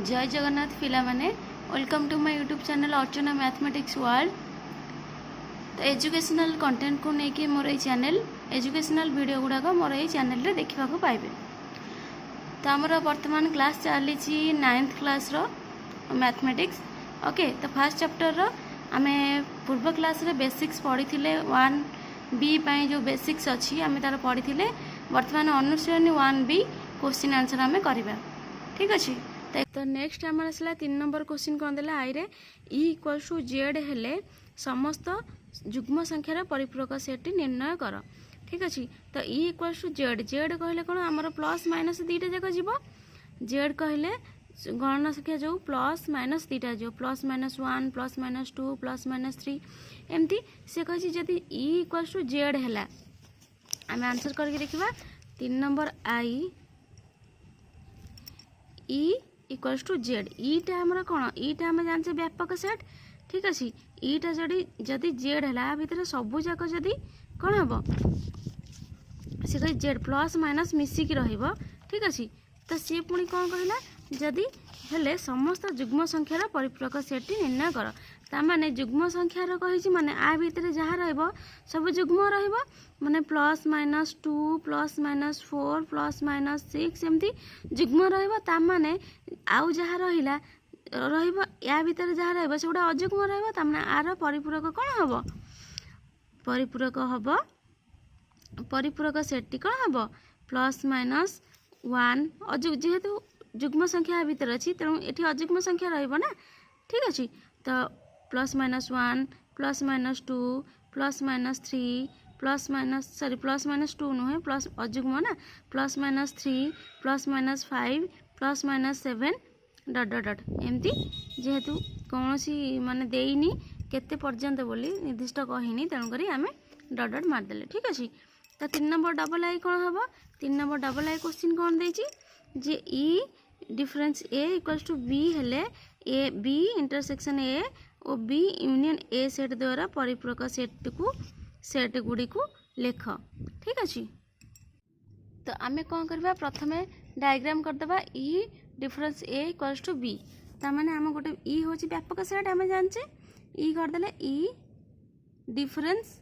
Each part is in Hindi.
जय जगन्नाथ पिला माने welcome to my YouTube channel Archana mathematics world. तो एजुकेशनल कंटेंट को लेकिन मोर ये चैनल एजुकेशनल वीडियो गुड़ाक मोर ये चैनल रे देखा पाइबे। तो आमर वर्तमान क्लास चली 9th क्लास रो मैथमेटिक्स। ओके, तो फर्स्ट चैप्टर रो आमे पूर्व क्लास रे बेसिक्स पढ़ी थिले 1B पाई जो बेसिक्स अच्छी आमे तार पढ़ी थिले। वर्तमान अनुसरणी 1B क्वेश्चन आंसर आमे करिबा। ठीक अच्छे। तो नेक्स्ट आम आसला 3 नंबर क्वेश्चन कौन देला आई रे ई इक्वल टू जेड हेले समस्त जुग्म संख्यार परिपूरक सेट निर्णय कर। ठीक अच्छे। तो E equal to Z Z कहले कौन आमर प्लस माइनस दुईटा जाक जीव। जेड कहले गणना संख्या जो प्लस माइनस दुईटा जो plus minus 1 plus minus 2 plus minus 3 एमती सी कही जदि ई इक्वल टू जेड है आम आंसर करके देखा 3 नंबर आई ई इक्वल्स टू जेड। ईटा आमर कौन ईटा आम जानते व्यापक सेट। ठीक अच्छे। ईटा जदि जेड है भितर सबू जाक जदि कौन हम सी कही जेड प्लस माइनस मिसिक रही। ठीक अच्छे। तो सी पुणी कौन कहला जदि हेले समस्त जुग्म संख्यार परिपूरक सेट निर्णय कर। ताने जुग्म संख्यार कही माने आ भितर जहाँ रहिबो सब जुग्म रहिबो माने plus minus 2 plus minus 4 plus minus 6 एमती जुग्म रहिबो। ताने आउ जहाँ रहिला रहिबो या भितर जहाँ रहिबो सेगुडा अजुग्म रहिबो। ताने आर परिपूरक कौन हबो परिपूरक हबो परिपूरक सेट कौन हबो प्लस माइनस 1 अजुग जेहेतु जुग्म संख्या भितर अच्छी तेणु ये अजुग्म संख्या रहिबो ना। ठीक अच्छे। तो plus minus 1 plus minus 2 plus minus 3 plus minus sorry plus minus 2 नुहे प्लस अजुग्म ना plus minus 3 plus minus 5 plus minus 7 डट डट डट एमती जेहेतु कौन सी माने देनी केते पर्यंत बोली निर्दिष्ट कहनी तेणुक आम डट डट मारदेले। ठीक अच्छे। तो 3 नंबर डबल आई कौन हम 3 नंबर डबल आई क्वेश्चन कौन देची जे ई difference A equals to B हेले ए बी इंटरसेक्शन ए और बी यूनियन ए सेट द्वारा परिपूरक सेट गुड़ी को लेख। ठीक अच्छे। तो आम कौन करवा प्रथमे डायग्राम करदे ई difference A equals to B ताने आम गोटे ई हूँ व्यापक सेट आम जाने ई करदे ई डिफरेंस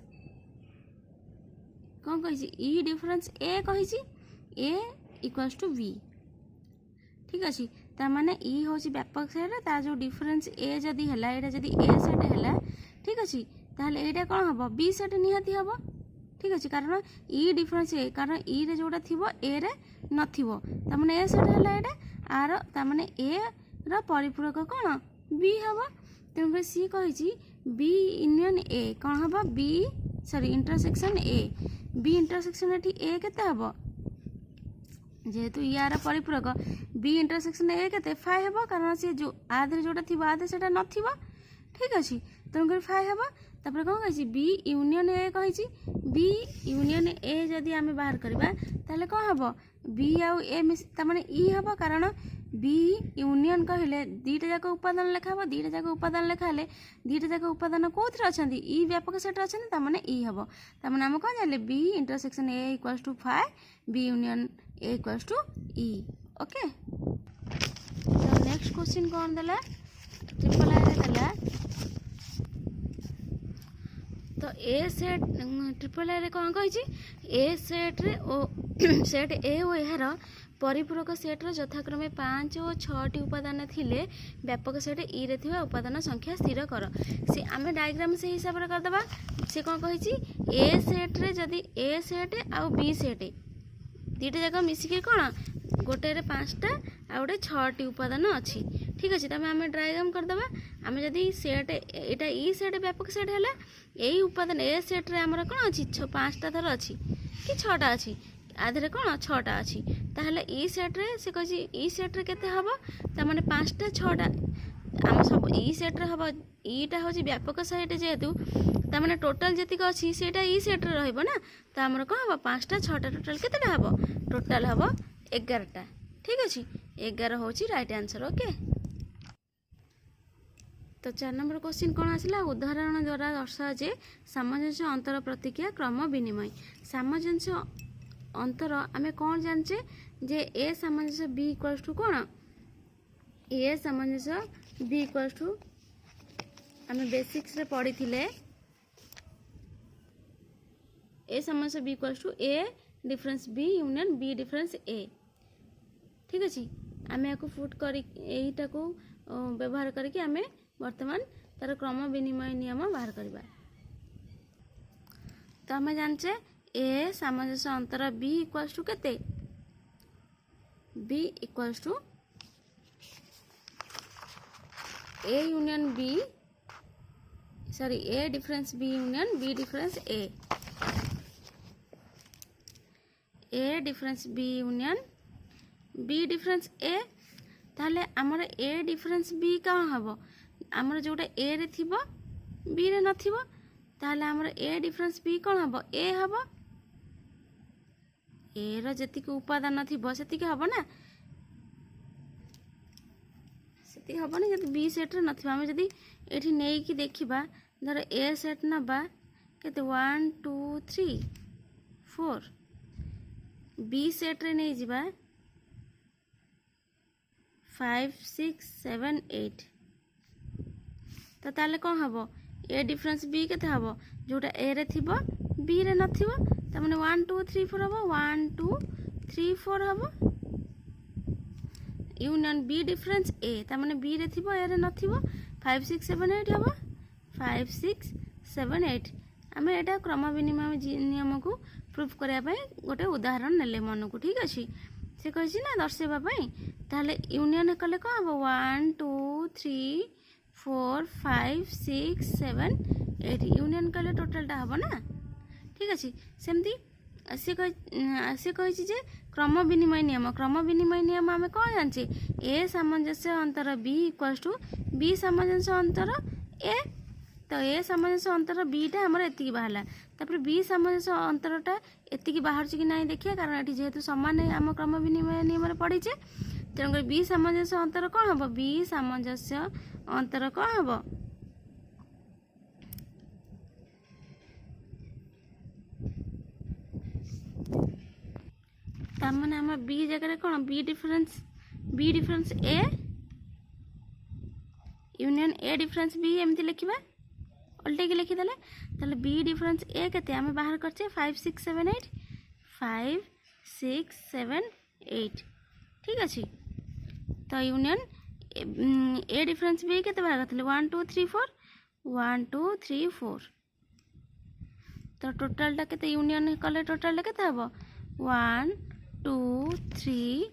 कौन कही ई डिफरेंस ए कही ए इक्वल्स टू बी। ठीक अच्छे। ताने ई हूँ व्यापक सेट तार जो डिफरेंस ए जदि है यहाँ जदि ए सेट है। ठीक अच्छे। ताहले एटा कौन हम बी सेट निहाती हम। ठीक अच्छे। कारण ई डिफरेंस ए कारण ई रे जोड़ा थी ए रे नथिबो ताने ए सेट है यहाँ आर ताने ए रा परिपूरक कौन बी हम। तेणुक सी कही बी यूनियन ए कौन हम B sorry intersection A B intersection A केते हम जेहेतु यार परिपूरक बी इंटरसेक्शन ए केते 5 हम कारण सी जो आधे जोटा थी आधे से नथिबो। ठीक अच्छे। तेणुक 5 हम तापर कौन कही बी यूनियन ए कही बी यूनियन ए जदि आम बाहर करवा ताहले कौन हम बी आउ ए ताने ई हम कारण बी यूनियन कहले दीटा जाक उपादान लेखा हम दीटा जाक उपादान लेखाले दीटा जाक उपादान कौन अच्छा ई व्यापक सेट अच्छा ताने ई हम ताने आम कौन जाने B intersection A equals to 5 B union A equals to E. Okay. तो नेक्स्ट क्वेश्चन कौन देला ट्रिपल आई देला। तो ए सेट ट्रिपल आई कौन कही ए सेट रे ओ सेट ए ओ यार परिपूरक सेट्र यथाक्रमे 5 और 6टी उपादान थिले व्यापक सेट ई रे थिबा उपादान संख्या स्थिर कर। से आम डायग्राम से हिसाब से करदबा से कौन कही ए सेट रे जदि ए सेट आउ बी सेट दीटा जाक मिसिक कौन गोटे 5टा आ गोटे 6टी उपादान अच्छी। ठीक अच्छे। तमें आम डायग्राम करदबा आम जदि सेट एटा ई सेट व्यापक सेट है यही उपादान ए सेट रे आमर कौन अच्छी 5टा थर अच्छी कि 6टा अच्छी आधे कौन 6टा अच्छी ताहले ई सेट रे से कही ई सेट रे केते हबो तामाने 5टा 6टा आम सब ई सेट रे हबो ईटा हूँ व्यापक सेट जेहेतु तामाने टोटाल जतिक अच्छी सेटा ई सेट रे रहइबो ना तो आमर कौन हम 5टा 6टा टोटाल केतेटा हबो टोटाल हबो 11टा। ठीक अच्छे। 11 हूँ राइट आंसर। ओके। तो 4 नंबर क्वेश्चन कौन आसला उदाहरण द्वारा दर्शा जे सामंजस्य अंतर प्रतिक्रिया क्रम विनिमय। सामंजस्य अंतर आम कौन जाने जे ए सामंजस्य बी इक्वल्स टू कौन ए सामंजस्य बी इक्वल्स टू आम बेसिक्स रे पढ़ी थिले ए सामंजस्य B equals to A difference B union B difference A. ठीक अच्छे आम या फुट कर व्यवहार करके आम वर्तमान तार क्रम विनिमय नियम बाहर करवा। तो आम जाने ए सामंजस्य अंतर बी इक्वल्स टू केते B equals to A union B sorry A difference B union B difference A difference B union B difference A. ताहले आमर ए डिफरेंस बी कौन हम आमर जोटा ए रे थिबो बी रे नथिबो ताहले आमर ए डिफरेंस बी कौन हम ए हम ए रो जतिक उपादान थिबो सेतिक हबो ना सेतिक हबो ना जदि बी सेट रे नथिबो हम जदि एठी नेई कि देखिबा धर ए सेट नबा केते 1 2 3 4 बी सेट रे नहीं जिबा 5 6 7 8 तो ताले कौन हम ए डिफरेंस बी केते हम जोटा ए रे थिबो बी रे नथिबो त माने 1 2 3 4 हम 1 2 3 4 हम यूनियन बी डिफरेंस ए त माने बी रे थिबो ए रे नथिबो 5 6 7 8 हम 5 6 7 8 आम एटा क्रम विनिमय नियम को प्रूफ करने गोटे उदाहरण नेले मन को। ठीक अच्छे से कही ना दर्शाइवाई ताहले यूनियन कले कौन हम 1 2 3 4 5 6 7 8 यूनियन कले टोटालटा हम ना। ठीक अच्छे सेमती से कही जे क्रम विनिमय नियम आम कौन जाने ए सामंजस्य अंतर बी इक्वल्स टू बी सामंजस्य अंतर ए। तो ए सामंजस्य अंतर बीटा आमर एति बाहर तापर बी सामंजस्य अंतरटा एति बाहर कि ना देखिए कारण ये जेहेतु सामान आम क्रम विनिमय नियम पढ़ीचे तेणुक बी सामंजस्य अंतर कौन हम बी सामंजस्य अंतर कौन हम तार आम बी जगह कौन B difference A union A difference B एमती लिखा उल्टे की लिखिदेले ताहले बी डिफरेंस ए केते आमे बाहर करछे 5 6 7 8 5 6 7 8। ठीक अच्छे तो यूनियन ए डिफरेंस बी केते बाहर करथिले 1 2 3 4 1 2 3 4 तो टोटालटा केते यूनियन कले टोटालटा केते हबो 1 2 3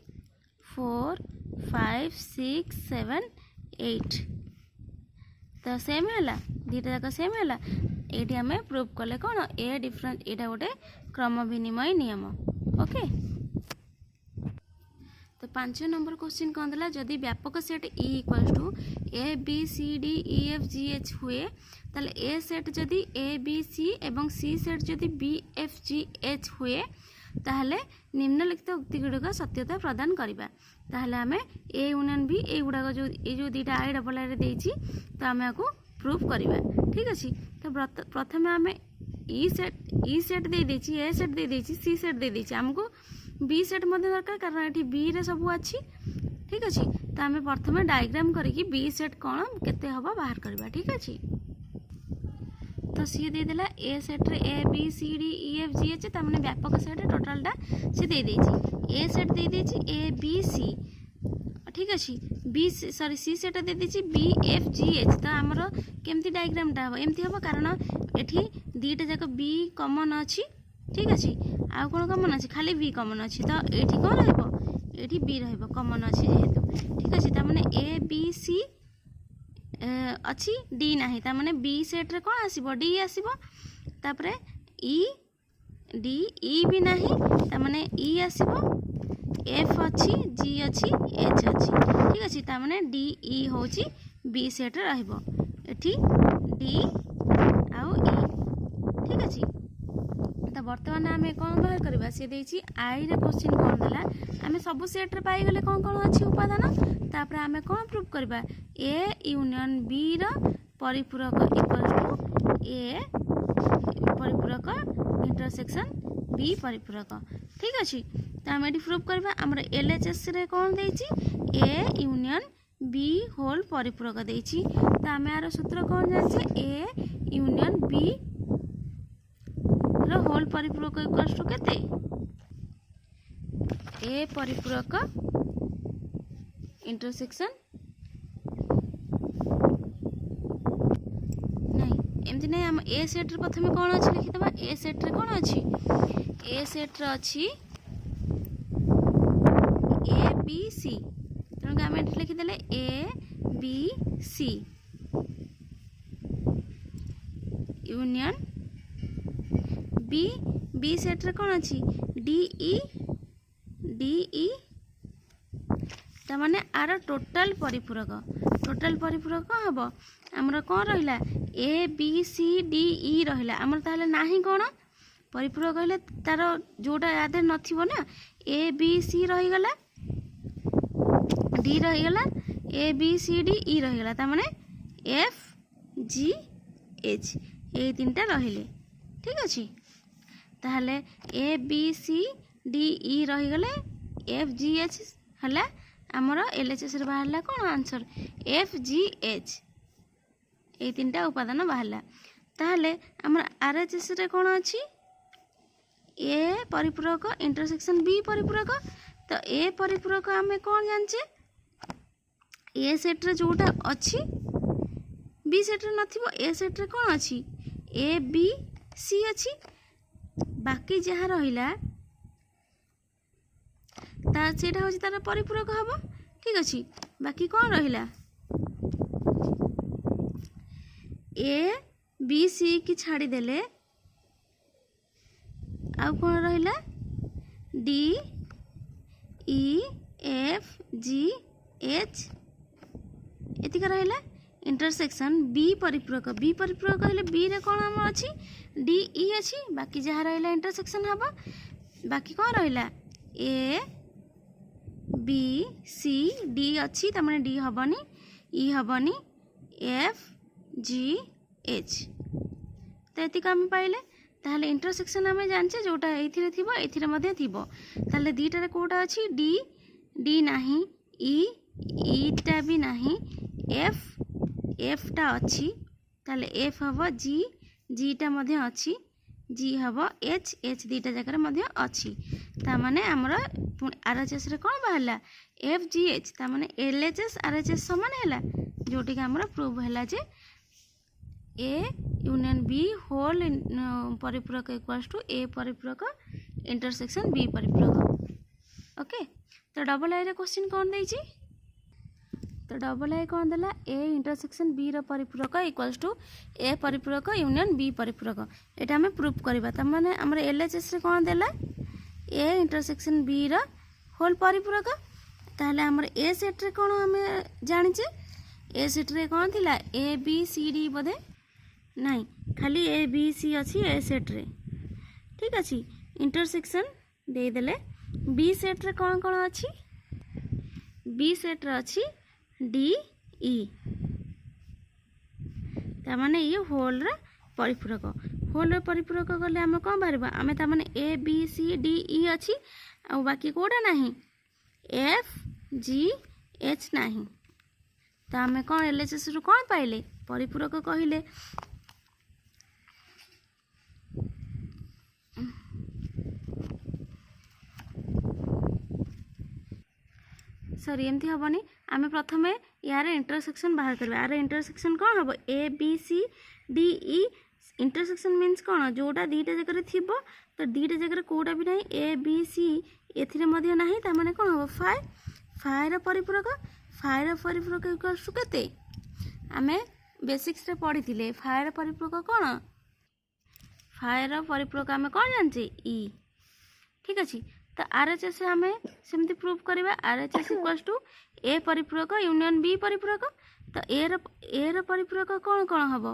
4 5 6 7 8 तो सेम है दीटा जाक सेम है ये आम प्रूफ कले कौन ए डिफरेंस यहाँ गोटे क्रम विनिमय नियम। ओके तो 5 नंबर क्वेश्चन कौन था जदि व्यापक set E equals to A B C D E F G H हुए ताले ए सेट जदि ए बी सी एवं सी सेट जदि बी एफ जी एच हुए ताहले निम्नलिखित उक्ति गुड़िक सत्यता प्रदान करवा। ताहले आम ए यूनियन बी ए गुड़ाक जो दीटा आई डबल आई देछि तो आम या प्रूफ करवा। ठीक अच्छे तो प्रथम आम ई सेट दे देछि ए सेट दे देछि सी सेट दे देछि आमको बी सेट मध्य दरकार कारण ये बी रे सब अच्छी। ठीक अच्छे तो आम प्रथम डायग्राम करके बी सेट कौन केते हबा बाहर करवा। ठीक अच्छे तो सी देदेला ए सेट रे A B C D E F G H तार व्यापक सेट टोटालटा सी दे देछि ए सेट दे देछि ए बी सी। ठीक अच्छे बी सॉरी सी सेट दे देछि बी एफ जी एच तो आमर केमती डायग्रामटा हम एमती हम कारण एठी दीटा जाक बी कॉमन अच्छी। ठीक अच्छे आउ कौन कॉमन अच्छी खाली बी कॉमन अच्छी तो ये कौन रही बी रॉमन अच्छी जेहेतु। ठीक अच्छे तार ए बी सी अच्छी डी ना तार बी सेट रे कौन आसब डी आसब तापर ई डी ई भी ना तार ई आसब एफ अच्छी जी अच्छी एच अच्छी। ठीक अच्छे तार डी ई हूँ बी सेट रही डी आउ ई। ठीक अच्छे तो बर्तमान आम कौन बाहर करवा सी देछि आई रे क्वेश्चन कौन देला आम सब सेट रे पाइगले कौन कौन अच्छी उपादान तापर आम कौन प्रूफ करवा ए यूनियन बी रो परिपूरक इक्वल्स टू ए परिपूरक इंटरसेक्शन बी परिपूरक। ठीक अच्छे तो आम ये प्रूफ करवा आमर एल एच एस रे कौन देछि ए यूनियन बी होल परिपूरक देइछि तो आमे यार सूत्र कौन जाने ए यूनियन बी रो होल परिपूरक इक्वल्स टू केते ए परिपूरक इंटरसेक्शन नहीं एमती नहीं हम ए सेट रे प्रथमे कौन अछि लिखि दबा ए सेट रे कौन अछि ए सेट रे अछि ए बी सी तेणु आम लिखिदेले A B C union B B set रे कौन अच्छी डी ई तामाने आर टोटल परिपूरक कौन हम आमर कौन रहा ए बी सी डी ई रहा आमर ताहले नाही कौन परिपूरक कहले तार जोटा याद नथिबो ना ए बी सी रहीगला डी रहीगला A B C D E रहीगला तामाने एफ जी एच ये तीनटा रहिले ठीक अच्छे ताहले A B C D E रहीगले एफ जी एच है आमर एल एच एस बाहर कौन आंसर एफ जी एच ये तीनटा उपादान बाहर ताहले आमर आर एच एस रे कौन अच्छी ए परिपूरक इंटरसेक्शन बी परिपूरक तो ए परिपूरक आम कौन जाने ए सेट रे जोटा अच्छी बी सेट रे नथिबो ए सेट रे कौन अच्छी ए बी सी अच्छी बाकी जहाँ रहिला ता सेटा होची तार परिपूरक हबो ठीक अच्छी बाकी कौन रहिला ए बी सी की छाड़ी देले आउ कौन रहिला D E F G H एतिका रहिला इंटरसेक्शन बी परिपूरक कहले बी रे कौन हम अच्छी डी ई अच्छी बाकी जहाँ रहिला इंटरसेक्शन हबो बाकी कौन रहिला ए बी सी डी अच्छी तमाने डी हबनी ई हबनी एफ जी एच तो एतिका आम पाइले ताहले इंटरसेक्शन आम जाने जोटा एथिरे थिबो एथिरे मध्ये थिबो ताहले दीटा रे कोटा अच्छी डी डी नाही ईटा भी नाही एफ टा अच्छी ताहले एफ हबो जी टा मध्ये अच्छी जी हबो एच दीटा जगह मध्ये अच्छी ता माने हमर आर एच एस रे कौन बाहरला एफ जी एच ता माने L H S R H S समान हैला जोटी के हमर प्रूव हैला जे ए यूनियन बी होल परिपूरक इक्वल्स टू ए परिपूरक इंटरसेक्शन बी परिपूरक ओके तो डबल आई रे क्वेश्चन कौन देछि तो डबल आई कौन देला ए इंटरसेक्शन बी रो परिपूरक इक्वल्स टू ए परिपूरक यूनियन बी परिपूरक एटा हमें प्रूफ करबा त माने हमर एल एच एस रे कौन देला ए इंटरसेक्शन बी रो होल परिपूरक ताहले हमर ए सेट रे कौन हमें जानि जे ए सेट रे कौन थिला ए बी सी डी बोधे नहीं खाली ए बी सी अच्छी ए सेट रे ठीक अच्छी इंटरसेक्शन दे देले बी सेट रे कौन कौन अच्छी बी सेट रे अच्छी डी ई तामाने ये होल रे परिपूरक होल रे परिपूरक गले आम कौन बाहर आम तामाने ए बी सी डी ई अच्छी आ बाकी कोटा नहीं एफ जी एच नहीं तो आम कौन एल एच एस रु कौन पाइले परिपूरक कहले सॉरी एमती हेनी आम प्रथम यार इंटरसेक्शन बाहर करवा यार इंटरसेक्शन कौन हम A B C D E intersection means कौन जोटा दीटा जगह थी तो दीटा जगह कौटा भी नहीं ए बी सी एथिरे मध्य नहीं तामाने कौन हम फाइर परिपूरक इक्वल्स टू केते आम बेसिक्स रे पढ़ी थिले फाइर परिपूरक कौन फाइर परिपूरक आम कौन जानचे ई ठीक अच्छे तो आर एच एस आम सेमती प्रूव करवा R H S equals to A परिपूरक यूनियन बी परिपूरक तो ए रो परिपूरक कौन कौन हम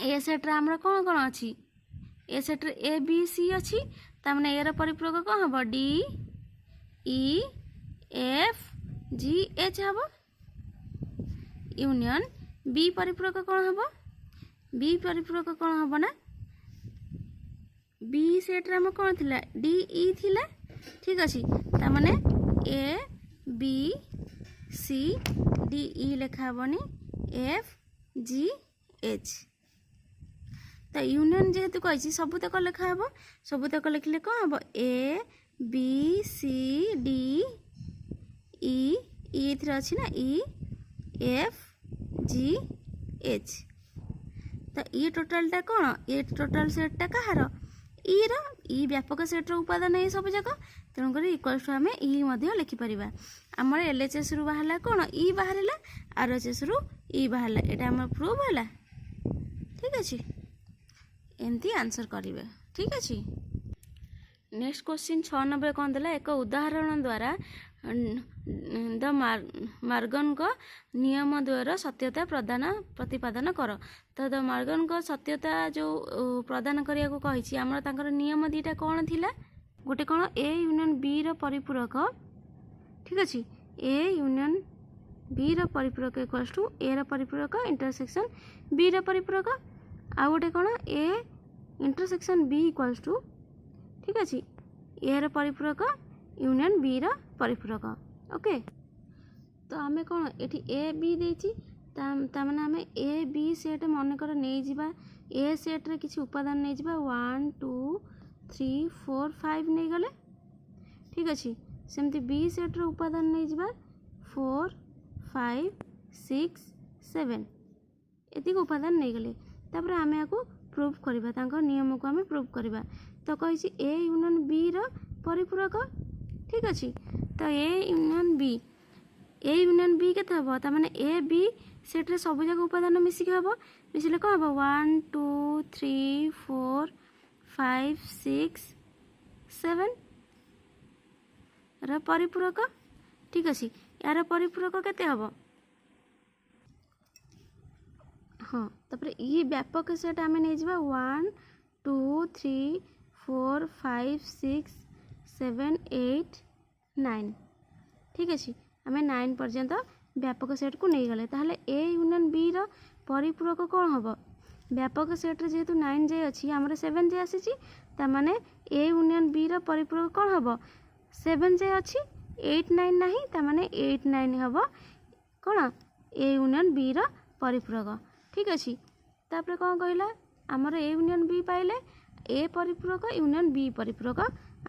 ए सेट रे आमर कौन कौन अच्छी ए सेट रे ए बी सी अच्छी तामने ए रो परिपूरक कौन हम D E F G H हम यूनियन बी परिपूरक कौन हम बी परिपूरक कौन हम ना बी सेट रे कौन थिला डी ई थिला ठीक अच्छे तामाने ए बी सी डी ई लिखा हेनी एफ जी एच। तो यूनियन जेहेतु कही सबुतक लिखा हे सबुतक लिखले कौन हम ए बी सी डी ई थी अच्छी ना ई एफ जी एच। तो ई टोटालटा कौन ये टोटाल सेटटा कहार ई व्यापक सेट्र उपादान ये सब जाक तेणुक इक्वल्स टू आम ई लिखिपर। आमर एलएचएस रु बाहर कौन ई बाहर आरएचएस रु ई बाहर यहाँ आम प्रूव है। ठीक अच्छे एमती आंसर करेंगे। ठीक अच्छे नेक्स्ट क्वेश्चन 6 नंबर कौन देला एक उदाहरण द्वारा द मार्गन का नियम द्वारा सत्यता प्रतिपादन कर। तो द मार्गन का सत्यता जो प्रदान करने को कही आमर नियम दीटा कौन थिला गोटे कौन ए यूनियन बी रो परिपूरक। ठीक अच्छे ए यूनियन बी रो परिपूरक इक्वल्स टू ए रो परिपूरक इंटरसेक्शन बी रो परिपूरक आ गोटे कौन A intersection B equals to ठीक अच्छे ए रो परिपूरक यूनियन बी रो परिपूरक। ओके तो आम कौन ये ए बी देती ताने आम ए बी सेट मनकर नहीं जावा ए सेट रे किसी उपादान नहीं जावा 1 2 3 4 5 नहीं गले। ठीक अच्छे सेमती बी सेट रे उपादान नहीं जावा 4 5 6 7 एतिक उपादान नहीं गले तापर आम या प्रूफ करवा नियम को आम प्रूफ करवा। तो कही ए यूनियन बी रो परिपूरक। ठीक अच्छे तो ए यूनियन बी के हम ताने ए बी सेट्रे सब जाक उपादान मिसिक हम मिसिले कौन हम 1 2 3 4 5 6 7 रा परिपूरक। ठीक अच्छे यार परिपूरक केते हम हाँ तापर ये व्यापक सेट आम नहीं जा 1 2 3 4 5 6 7 8 9। ठीक अच्छे आम 9 पर्यंत व्यापक सेट को नहीं गले ताहले ए यूनियन बी रो परिपूरक कौन हम व्यापक सेट्रे जेहेतु 9 जाए अच्छी आमर 7 जाए आसी ताने ए यूनियन बी रो परिपूरक कौन हम 7 जाए अच्छी 8 9 नहीं ताने 8 9 हम कौन ए यूनियन बी रो परिपूरक। ठीक अच्छे तापर कौन कहला आमर ए यूनियन बी पाइले ए परिपूरक यूनियन बी परिपूरक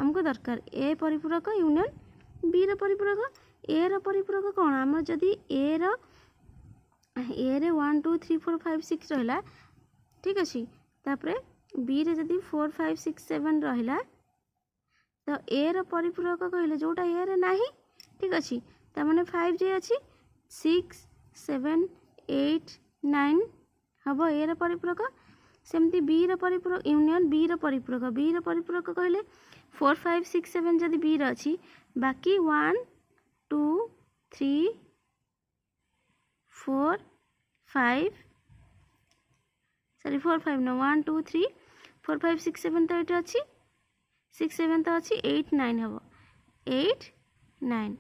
आमको दरकार ए परिपूरक यूनियन बी रो परिपूरक ए रो परिपूरक कौन आम जदि ए रे 1 2 3 4 5 6 रहा। ठीक अच्छे तापर बी रे जदि 4 5 6 7 रहा तो ए रो परिपूरक कहले जोटा ए रे नाही। ठीक अच्छे ताने 5 जे अच्छी 6 7 8 9 हम ए रो परिपूरक सेमती बी रो परिपूरक यूनियन बी रो परिपूरक कहले 4 5 6 7 जदि बी रो अच्छी बाकी 1 2 3 4 5 सॉरी 4 5 नो 1 2 3 4 5 6 7 तो ये अच्छी 6 7 तो अच्छी 8 9 हम 8 9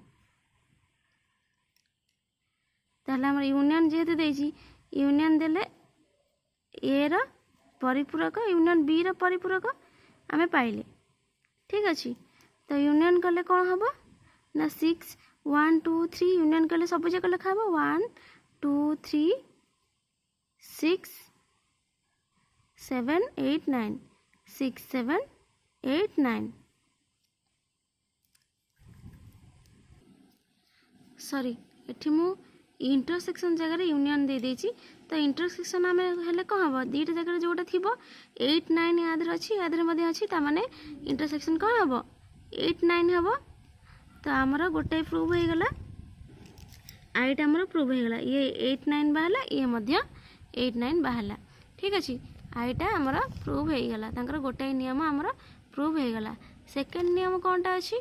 ताहले हमर यूनियन जेहेतु देछि यूनियन देले ए रो परिपूरक यूनियन बी रो परिपूरक आमे पाइले। ठीक अच्छे तो यूनियन कले कौन हम ना 6 1 2 3 यूनियन कले सब जाक लिखा हम 1 2 3 6 7 8 9 6 7 8 9 सॉरी एठी मु इंटरसेक्शन जगह यूनियन दे देछि। तो इंटरसेक्शन आम हेल्ले कौन हम दुईटा जगह जोटा थी 8 9 याद अच्छी याद अच्छी ताने इंटरसेक्शन कौन हम 8 9 हम। तो आमर गोटे प्रूव हो गला आईटा आमर प्रूव हो गला ये 8 9 बाहर ये 8 9 बाहर। ठीक अच्छे आईटा आमर प्रूव हो गला गोटाए नियम आमर प्रूव हो गला। सेकेंड नियम कौनटा अच्छी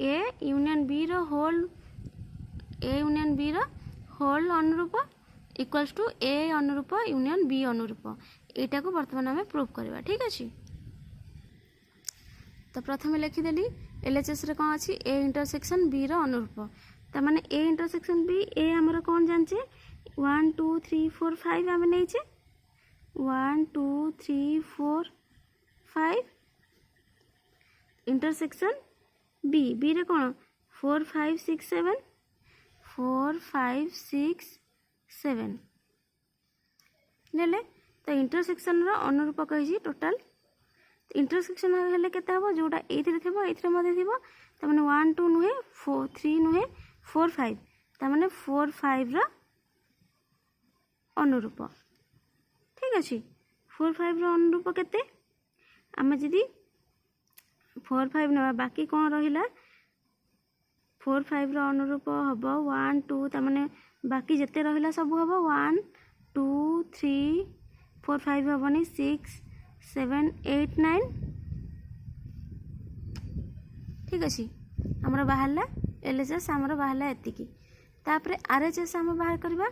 ए यूनियन बी रो होल अनुरूप इक्वल्स टू ए अनुरूप यूनियन बी अनुरूप यहाँ को बर्तमान आम प्रूव करवा। ठीक अच्छे तो प्रथम लिखिदेली एलएचएस रे कौन अच्छी ए इंटरसेक्शन बी रो अनुरूप ताने ए इंटरसेक्शन बी ए आमर कौन जाने 1 2 3 4 5 आम नहीं 1 2 3 4 5 इंटरसेक्शन बी रे कौन 4 5 6 7 4 5 6 7 नेले तो इंटरसेक्शन रो अनुरूप कहि टोटल इंटरसेक्शन हेले केते हबो जोटा एथिरे थिबो एथिरे मध्ये थिबो त माने 1 2 नुहे 4 3 नुहे 4 5 त माने 4 5 रो अनुरूप ठीक अछि 4 5 रो अनुरूप केते आमे जदी 4 5 नवा बाकी कोन रहिला 4 5 रो अनुरूप हबो 1 2 त माने बाकी जते रहिला सब हबो 1 2 3 4 5 हबनी 6 7 8 9 ठीक अछि हमरा बाहरला एलएचएस हमरा बाहरला एतिकी तापरे आरएचएस हम बाहर करबा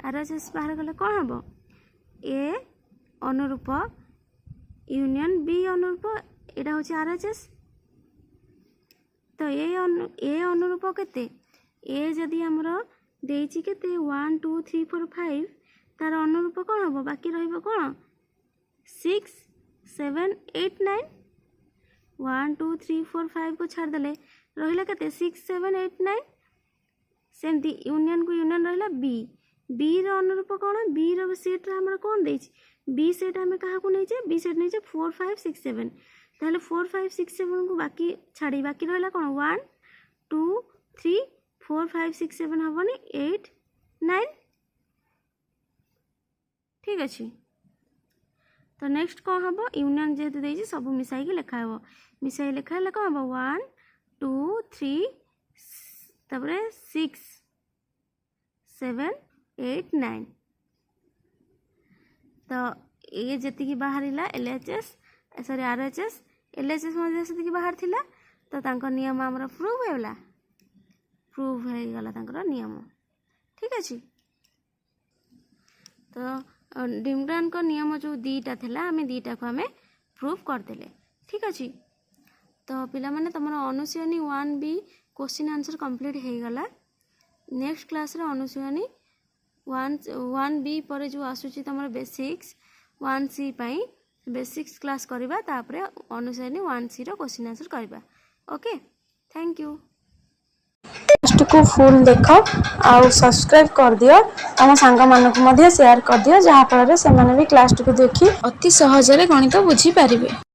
आरएचएस बाहर कले कोन हबो ए अनुरूप यूनियन बी अनुरूप एटा होची आरएचएस तो ए अनुरूप केते ए जदी हमरा देइची केते 1 2 3 4 5 तार अनुरूप कोन हबो बाकी रहइबो कोन 6 7 8 9 1 2 3 4 5 को छाड़ देले रहिला केते 6 7 8 9 सेमती यूनियन को यूनियन रहिला बी बी रो अनुरूप कोन बी रो सेट रे हमरा कोन देइची बी सेट हमें कहा को नहीं बी सेट नहीं 4 5 6 7 ताहले 4 5 6 7 को बाकी छाड़ी बाकी रहला कोन 1 2 3 4 5 6 7 हबनी 8 9 ठीक अछि तो नेक्स्ट कोन हबो यूनियन जेते देइची सब मिसाई के लिखा हबो मिसाई लिखा हला कोन हबो 1 2 3 तबरे 6 7 8 9 तो ये जति की बाहरिला एलएचएस सॉरी आरएचएस एलएचएस मध्ये जति की बाहर थिला तो तांको नियम हमरा प्रूव हेला प्रूव हे गला तांको नियम ठीक अछि तो डिमग्रान को नियम जो दीटा थिला हमें दीटा को हमें प्रूव कर देले ठीक अछि तो पिला माने तमरो अनुसयनी 1b क्वेश्चन आंसर कंप्लीट हे गला नेक्स्ट क्लास रे अनुसयनी 1b पर जो आसुची तमरो बेसिक्स 1c पाई बेसिक्स क्लास करबा तापरे अनुसयनी 1c रो क्वेश्चन आंसर करबा ओके थैंक यू क्लास को फुल देख आउ सब्सक्राइब कर दियो तम सांग मानक मध्य शेयर कर दियो जहाँ फल से भी क्लास को देखि अति सहज रे गणित बुझी पारिबे।